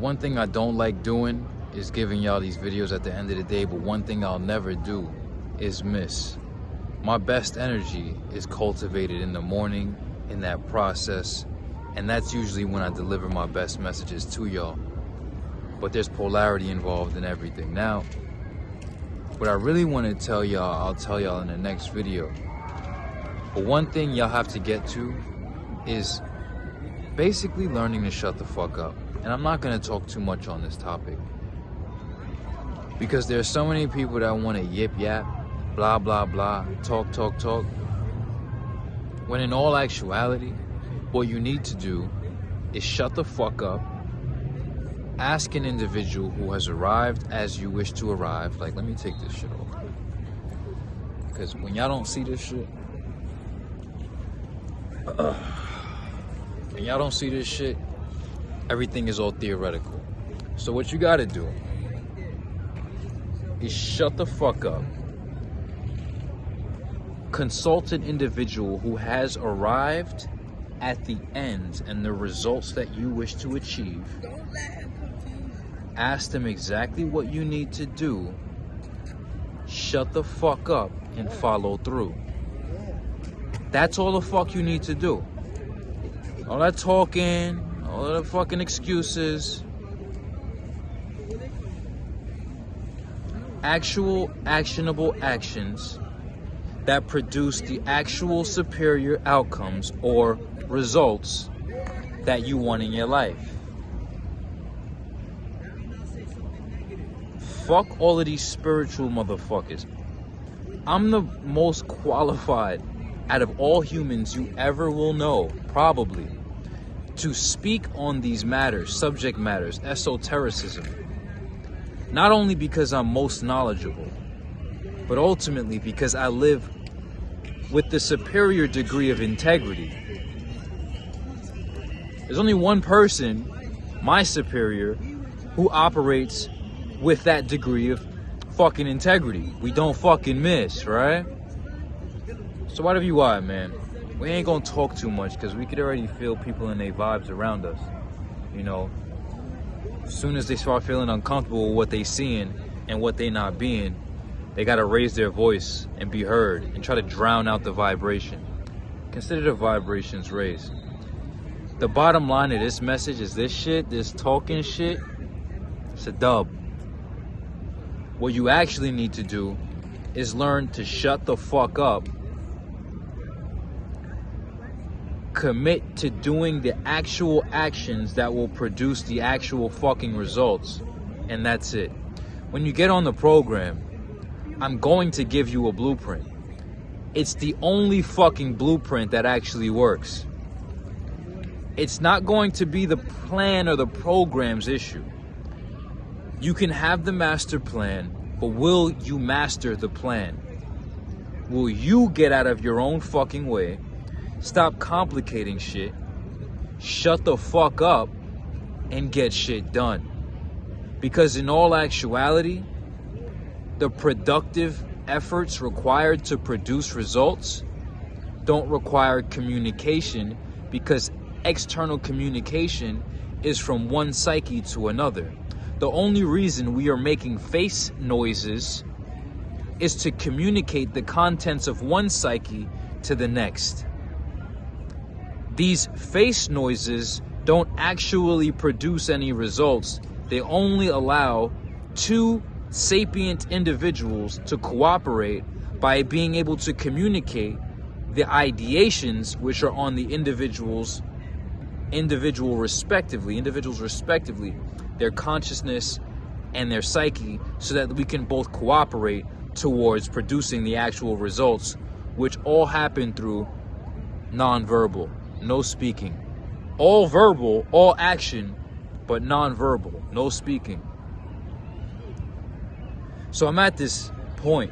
One thing I don't like doing is giving y'all these videos at the end of the day, but one thing I'll never do is miss. My best energy is cultivated in the morning, in that process, and that's usually when I deliver my best messages to y'all. But there's polarity involved in everything. Now, what I really want to tell y'all, I'll tell y'all in the next video. But one thing y'all have to get to is basically learning to shut the fuck up. And I'm not going to talk too much on this topic, because there's so many people that want to yip yap, blah blah blah, talk, when in all actuality, what you need to do is shut the fuck up, ask an individual who has arrived as you wish to arrive. Like, let me take this shit off, because when y'all don't see this shit, everything is all theoretical. So what you gotta do is shut the fuck up, consult an individual who has arrived at the end and the results that you wish to achieve. Ask them exactly what you need to do. Shut the fuck up and follow through. That's all the fuck you need to do. All that talking, all the fucking excuses. Actual actionable actions that produce the actual superior outcomes or results that you want in your life. Fuck all of these spiritual motherfuckers. I'm the most qualified out of all humans you ever will know, probably, to speak on these matters, subject matters, esotericism. Not only because I'm most knowledgeable, but ultimately because I live with the superior degree of integrity. There's only one person, my superior, who operates with that degree of fucking integrity. We don't fucking miss, right? So whatever you are, man, we ain't gonna talk too much, because we could already feel people in their vibes around us. You know, as soon as they start feeling uncomfortable with what they seeing and what they not being, they gotta raise their voice and be heard and try to drown out the vibration. Consider the vibrations raised. The bottom line of this message is this shit, this talking shit, it's a dub. What you actually need to do is learn to shut the fuck up, commit to doing the actual actions that will produce the actual fucking results, and that's it. When you get on the program, I'm going to give you a blueprint. It's the only fucking blueprint that actually works. It's not going to be the plan or the program's issue. You can have the master plan, but will you master the plan? Will you get out of your own fucking way, stop complicating shit, shut the fuck up, and get shit done? Because in all actuality, the productive efforts required to produce results don't require communication, because external communication is from one psyche to another. The only reason we are making face noises is to communicate the contents of one psyche to the next. These face noises don't actually produce any results. They only allow two sapient individuals to cooperate by being able to communicate the ideations which are on the individuals respectively, their consciousness and their psyche, so that we can both cooperate towards producing the actual results, which all happen through non-verbal, no speaking. All verbal, all action, but non-verbal, no speaking. So I'm at this point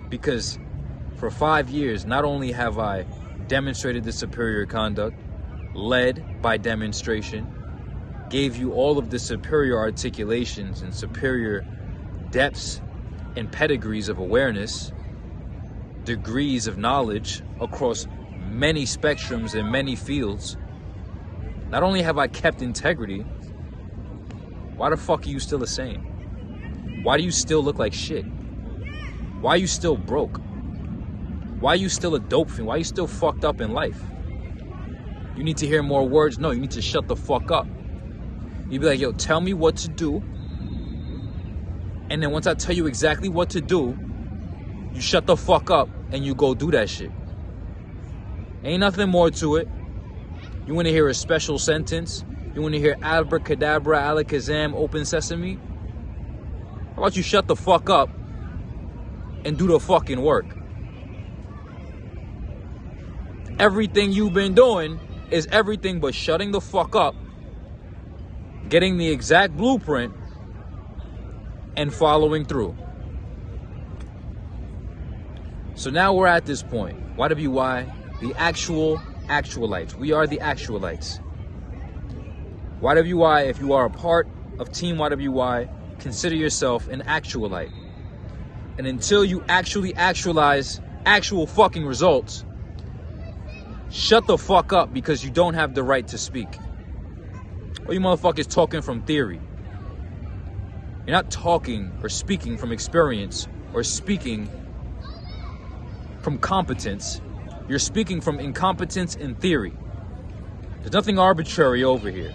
because for 5 years, not only have I demonstrated the superior conduct, led by demonstration, gave you all of the superior articulations and superior depths and pedigrees of awareness, degrees of knowledge across many spectrums and many fields. Not only have I kept integrity, Why the fuck are you still the same? Why do you still look like shit? Why are you still broke? Why are you still a dope fiend? Why are you still fucked up in life? You need to hear more words? No, you need to shut the fuck up. You be like, yo, tell me what to do. And then once I tell you exactly what to do, you shut the fuck up and you go do that shit. Ain't nothing more to it. You want to hear a special sentence? You want to hear abracadabra, alakazam, open sesame? How about you shut the fuck up and do the fucking work? Everything you've been doing is everything but shutting the fuck up, getting the exact blueprint, and following through. So now we're at this point. YWY, the actualites. We are the actualites. YWY, if you are a part of Team YWY, consider yourself an actualite. And until you actually actualize actual fucking results, shut the fuck up because you don't have the right to speak. Or you motherfuckers talking from theory. You're not talking or speaking from experience or speaking from competence. You're speaking from incompetence and theory. There's nothing arbitrary over here.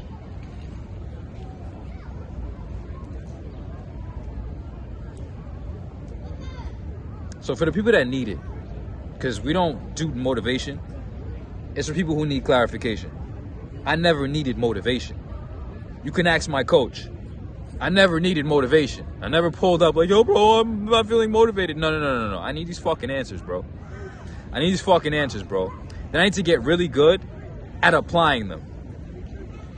So for the people that need it, because we don't do motivation, it's for people who need clarification. I never needed motivation. You can ask my coach. I never needed motivation. I never pulled up like, yo, bro, I'm not feeling motivated. No. I need these fucking answers, bro. I need these fucking answers, bro. Then I need to get really good at applying them.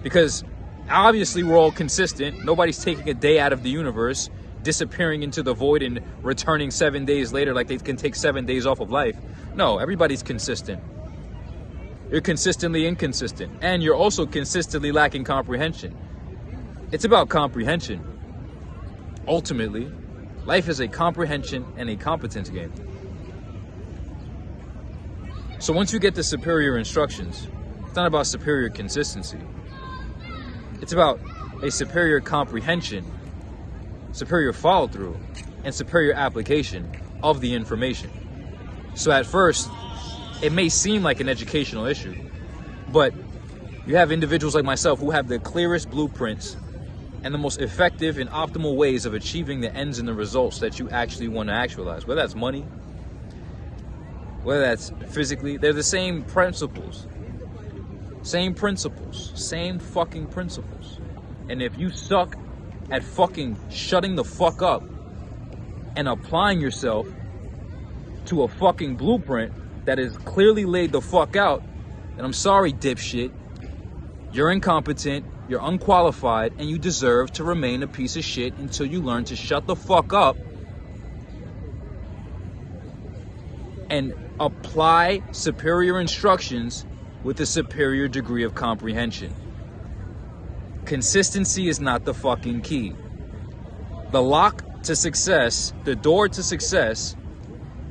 Because obviously we're all consistent. Nobody's taking a day out of the universe, disappearing into the void and returning 7 days later like they can take 7 days off of life. No, everybody's consistent. You're consistently inconsistent. And you're also consistently lacking comprehension. It's about comprehension. Ultimately, life is a comprehension and a competence game. So once you get the superior instructions, it's not about superior consistency. It's about a superior comprehension, superior follow-through, and superior application of the information. So at first, it may seem like an educational issue, but you have individuals like myself who have the clearest blueprints and the most effective and optimal ways of achieving the ends and the results that you actually want to actualize. Whether that's money, whether that's physically, they're the same principles. Same principles. Same fucking principles. And if you suck at fucking shutting the fuck up and applying yourself to a fucking blueprint that is clearly laid the fuck out, then I'm sorry, dipshit. You're incompetent, you're unqualified, and you deserve to remain a piece of shit until you learn to shut the fuck up and apply superior instructions with a superior degree of comprehension. Consistency is not the fucking key. The lock to success, the door to success,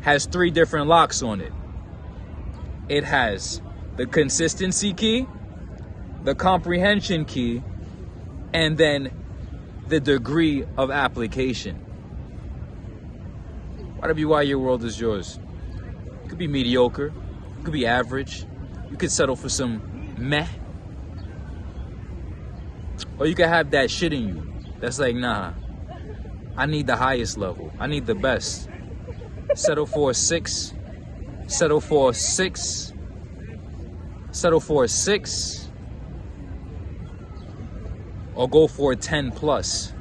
has 3 different locks on it. It has the consistency key, the comprehension key, and then the degree of application. YWY, your world is yours. It could be mediocre, it could be average, you could settle for some meh, or you could have that shit in you that's like, nah, I need the highest level, I need the best. Settle for a 6, settle for a 6, settle for a 6, or go for a 10 plus.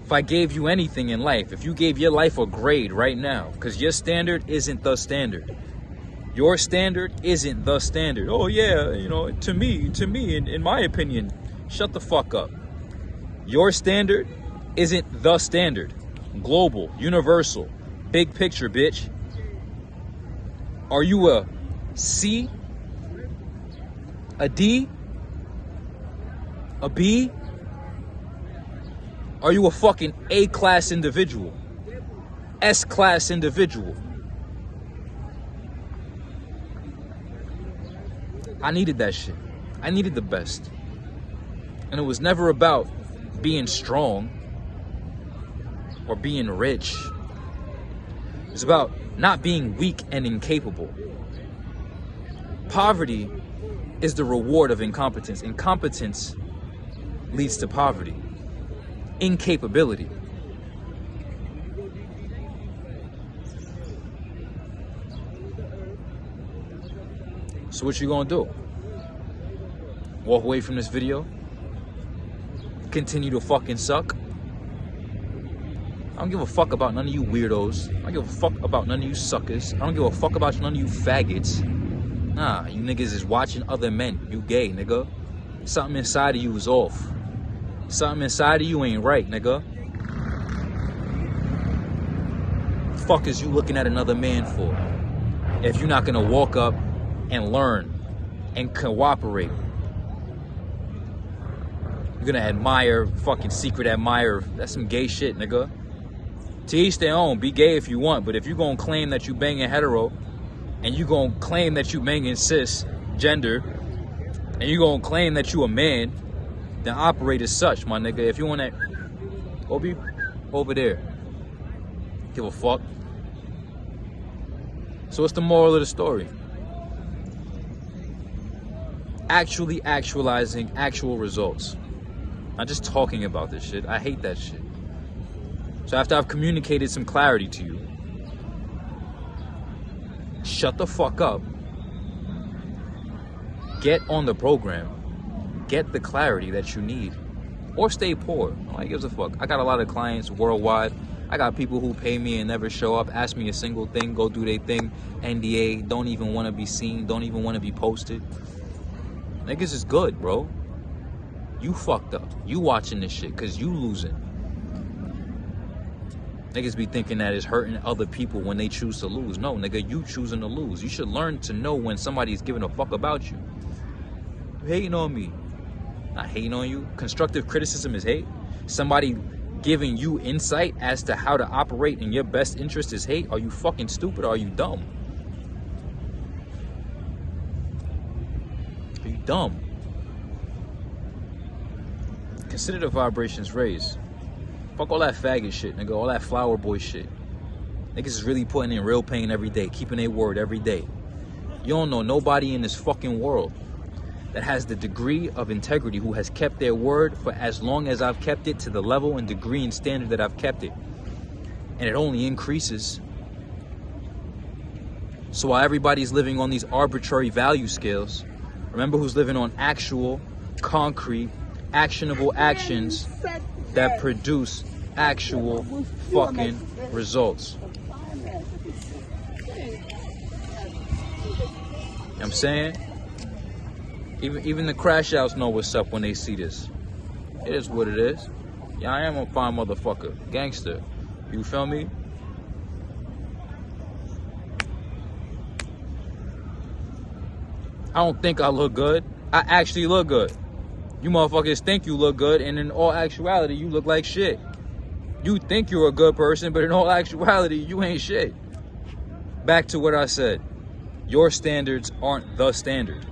If I gave you anything in life, if you gave your life a grade right now, because your standard isn't the standard. Your standard isn't the standard. Oh yeah, you know, to me, in my opinion, shut the fuck up. Your standard isn't the standard. Global, universal, big picture, bitch. Are you a C? A D? A B? Are you a fucking A-class individual? S-class individual? I needed that shit. I needed the best. And it was never about being strong or being rich. It's about not being weak and incapable. Poverty is the reward of incompetence. Incompetence leads to poverty. Incapability. So what you gonna do? Walk away from this video? Continue to fucking suck? I don't give a fuck about none of you weirdos. I don't give a fuck about none of you suckers. I don't give a fuck about none of you faggots. Nah, you niggas is watching other men. You gay, nigga. Something inside of you is off. Something inside of you ain't right, nigga. Fuck is you looking at another man for? If you're not gonna walk up and learn and cooperate. You're gonna admire, fucking secret admire. That's some gay shit, nigga. To each their own. Be gay if you want, but if you gonna claim that you banging hetero, and you gonna claim that you banging cis gender, and you gonna claim that you a man, then operate as such, my nigga. If you wanna go be over there, give a fuck. So what's the moral of the story? Actually actualizing actual results. Not just talking about this shit. I hate that shit. So after I've communicated some clarity to you, shut the fuck up. Get on the program. Get the clarity that you need. Or stay poor. Nobody gives a fuck. I got a lot of clients worldwide. I got people who pay me and never show up, ask me a single thing, go do their thing, NDA, don't even want to be seen, don't even want to be posted. Niggas is good, bro. You fucked up. You watching this shit because you losing. Niggas be thinking that it's hurting other people when they choose to lose. No, nigga, you choosing to lose. You should learn to know when somebody's giving a fuck about you. You hating on me. Not hating on you. Constructive criticism is hate. Somebody giving you insight as to how to operate in your best interest is hate. Are you fucking stupid or are you dumb? Are you dumb? Consider the vibrations raised. Fuck all that faggot shit, nigga. All that flower boy shit. Niggas is really putting in real pain every day, keeping their word every day. You don't know nobody in this fucking world that has the degree of integrity who has kept their word for as long as I've kept it, to the level and degree and standard that I've kept it. And it only increases. So while everybody's living on these arbitrary value scales, remember who's living on actual, concrete, actionable actions that produce actual fucking results. You know what I'm saying? Even the crash outs know what's up when they see this. It is what it is. Yeah, I am a fine motherfucker. Gangster. You feel me? I don't think I look good. I actually look good. You motherfuckers think you look good, and in all actuality, you look like shit. You think you're a good person, but in all actuality, you ain't shit. Back to what I said. Your standards aren't the standard.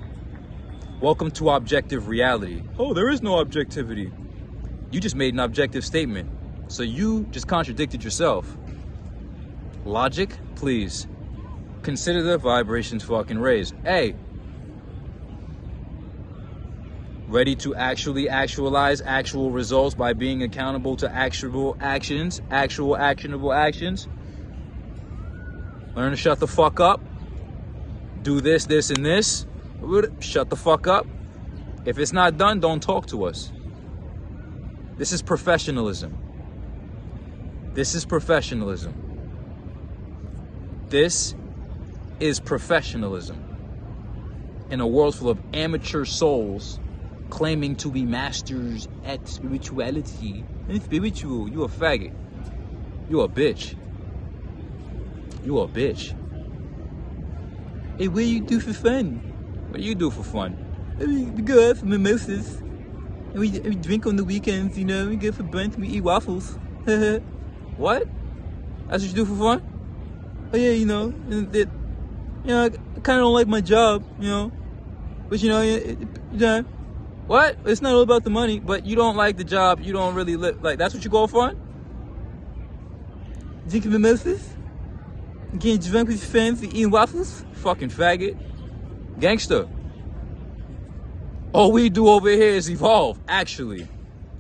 Welcome to objective reality. Oh, there is no objectivity. You just made an objective statement. So you just contradicted yourself. Logic, please. Consider the vibrations fucking raised. Hey. Ready to actually actualize actual results by being accountable to actual actions, actual actionable actions? Learn to shut the fuck up. Do this, this, and this. Shut the fuck up. If it's not done, don't talk to us. This is professionalism. This is professionalism. This is professionalism. In a world full of amateur souls claiming to be masters at spirituality. And spiritual, you a faggot. You a bitch. You a bitch. Hey, what do you do for fun? What do you do for fun? We go out for mimosas. And we drink on the weekends, you know. We go for brunch, we eat waffles. What? That's what you do for fun? Oh yeah, you know, I kind of don't like my job, you know. But you know, What? It's not all about the money, but you don't like the job. You don't really live. Like, that's what you go for? Drinking mimosas? Getting drunk with your friends and eating waffles? Fucking faggot. Gangster. All we do over here is evolve, actually.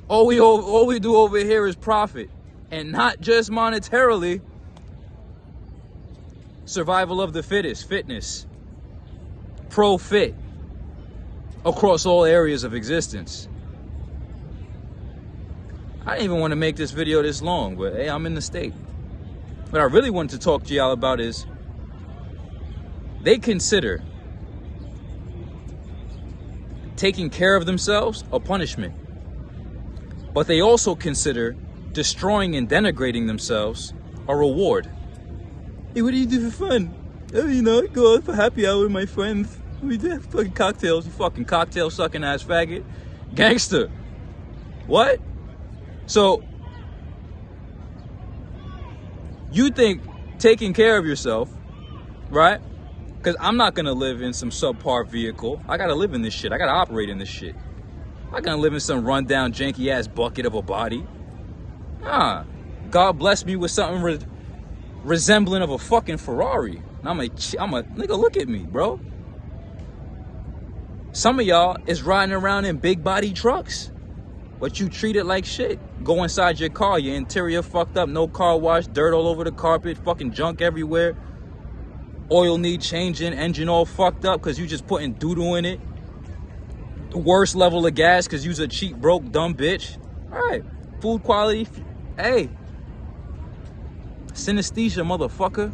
All we do over here is profit. And not just monetarily. Survival of the fittest, fitness. Pro-fit. Across all areas of existence. I didn't even want to make this video this long, but hey, I'm in the state. What I really wanted to talk to y'all about is they consider taking care of themselves a punishment. But they also consider destroying and denigrating themselves a reward. Hey, what do you do for fun? Oh, you know, I go out for happy hour with my friends. We do have fucking cocktails, you fucking cocktail sucking ass faggot. Gangster. What? So, you think taking care of yourself, right? Because I'm not going to live in some subpar vehicle. I got to live in this shit. I got to operate in this shit. I'm not going to live in some rundown, janky ass bucket of a body. Nah. God bless me with something resembling of a fucking Ferrari. And I'm a nigga, look at me, bro. Some of y'all is riding around in big body trucks, but you treat it like shit. Go inside your car, your interior fucked up, no car wash, dirt all over the carpet, fucking junk everywhere. Oil need changing, engine all fucked up because you just putting doo-doo in it. The worst level of gas because you's a cheap, broke, dumb bitch. All right, food quality, hey. Synesthesia, motherfucker.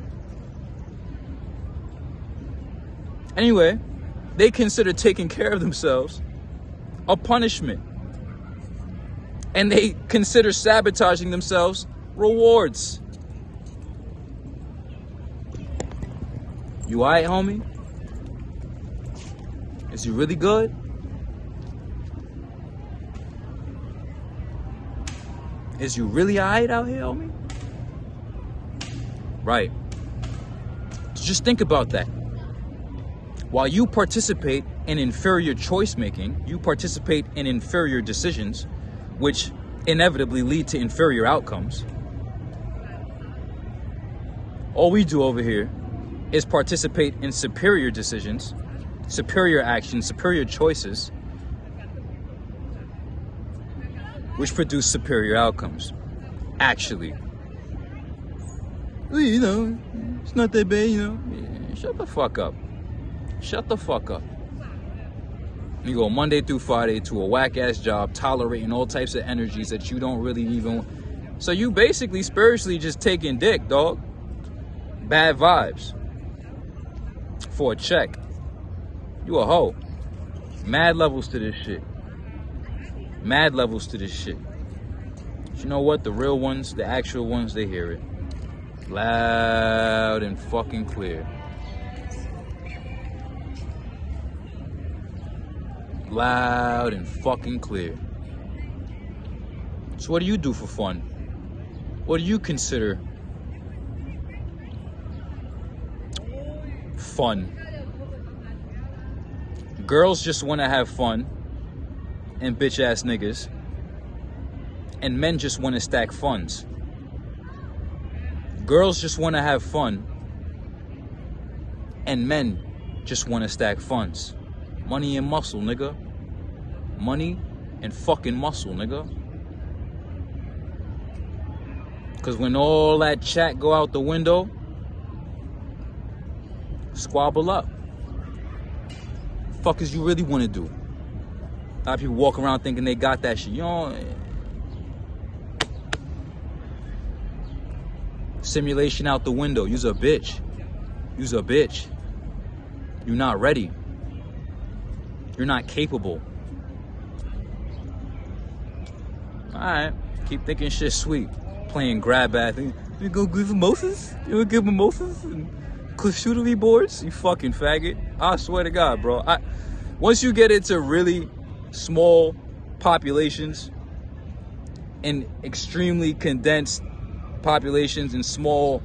Anyway, they consider taking care of themselves a punishment. And they consider sabotaging themselves rewards. You alright, homie? Is you really good? Is you really alright out here, homie? Right. So just think about that. While you participate in inferior choice making, you participate in inferior decisions, which inevitably lead to inferior outcomes. All we do over here is participate in superior decisions, superior actions, superior choices, which produce superior outcomes. Actually. You know, it's not that bad, you know. Yeah, shut the fuck up. Shut the fuck up. You go Monday through Friday to a whack-ass job, tolerating all types of energies that you don't really even... So you basically spiritually just taking dick, dog. Bad vibes. For a check. You a hoe. Mad levels to this shit. Mad levels to this shit. But you know what? The real ones, the actual ones, they hear it. Loud and fucking clear. Loud and fucking clear. So what do you do for fun? What do you consider fun? Girls just want to have fun and bitch ass niggas, and men just want to stack funds. Girls just want to have fun and men just want to stack funds. Money and muscle, nigga. Money and fucking muscle, nigga. Because when all that chat go out the window, squabble up. Fuck is you really want to do? A lot of people walk around thinking they got that shit. You know, simulation out the window. You's a bitch. You's a bitch. You're not ready. You're not capable. Alright. Keep thinking shit sweet. Playing grab ass. You go give mimosas? You wanna give mimosas and charcuterie boards? You fucking faggot. I swear to God, bro. Once you get into really small populations and extremely condensed populations in small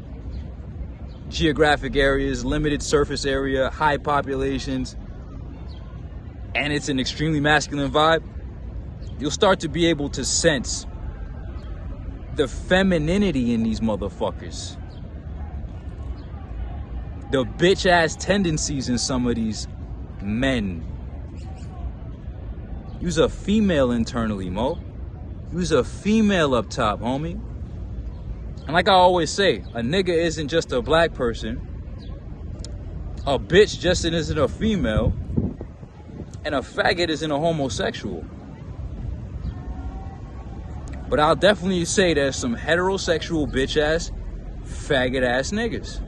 geographic areas, limited surface area, high populations, and it's an extremely masculine vibe, you'll start to be able to sense the femininity in these motherfuckers. The bitch-ass tendencies in some of these men. You's a female internally, Mo. You's a female up top, homie. And like I always say, a nigga isn't just a black person. A bitch just isn't a female. And a faggot isn't a homosexual. But I'll definitely say there's some heterosexual bitch-ass, faggot-ass niggas.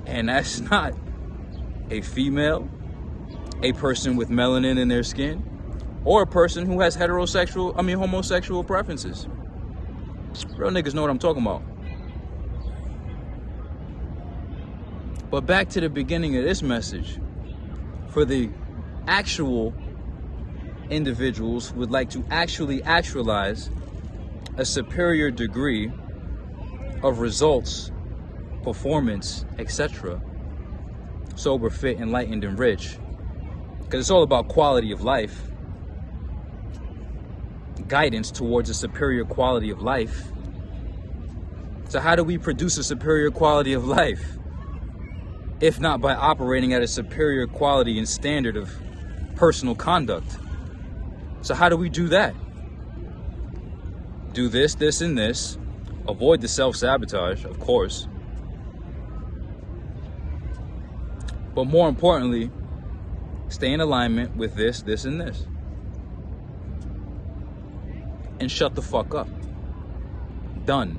And that's not a female, a person with melanin in their skin, or a person who has homosexual preferences. Real niggas know what I'm talking about. But back to the beginning of this message. For the actual individuals who would like to actually actualize a superior degree of results, performance, etc. Sober, fit, enlightened, and rich. Because it's all about quality of life. Guidance towards a superior quality of life. So how do we produce a superior quality of life? If not by operating at a superior quality and standard of personal conduct. So how do we do that? Do this, this, and this. Avoid the self-sabotage, of course. But more importantly, stay in alignment with this, this, and this. And shut the fuck up. Done.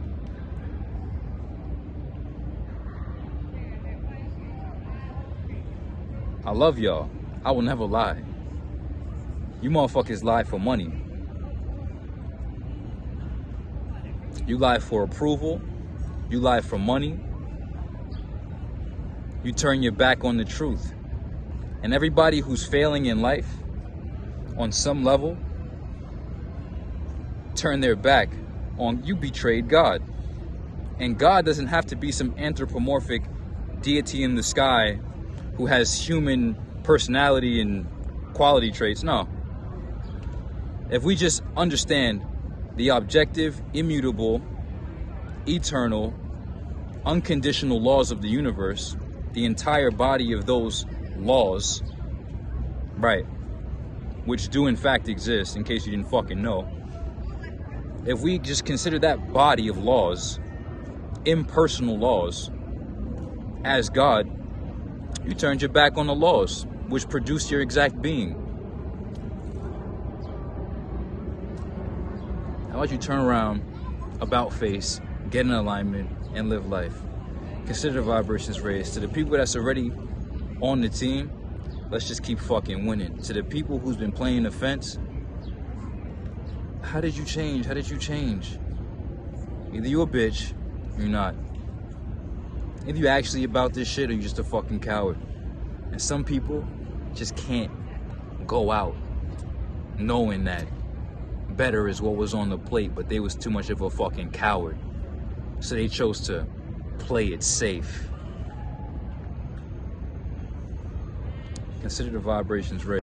I love y'all. I will never lie. You motherfuckers lie for money. You lie for approval. You lie for money. You turn your back on the truth. And everybody who's failing in life, on some level, turn their back on you. Betrayed God. And God doesn't have to be some anthropomorphic deity in the sky who has human personality and quality traits. No. If we just understand the objective, immutable, eternal, unconditional laws of the universe, the entire body of those laws, right, which do in fact exist, in case you didn't fucking know. If we just consider that body of laws, impersonal laws, as God, you turned your back on the laws, which produced your exact being. How about you turn around, about face, get in alignment, and live life? Consider the vibrations raised. To the people that's already on the team, let's just keep fucking winning. To the people who's been playing the fence, how did you change? How did you change? Either you a bitch, or you're not. If you actually about this shit, or you just a fucking coward. And some people just can't go out knowing that better is what was on the plate, but they was too much of a fucking coward. So they chose to play it safe. Consider the vibrations raised.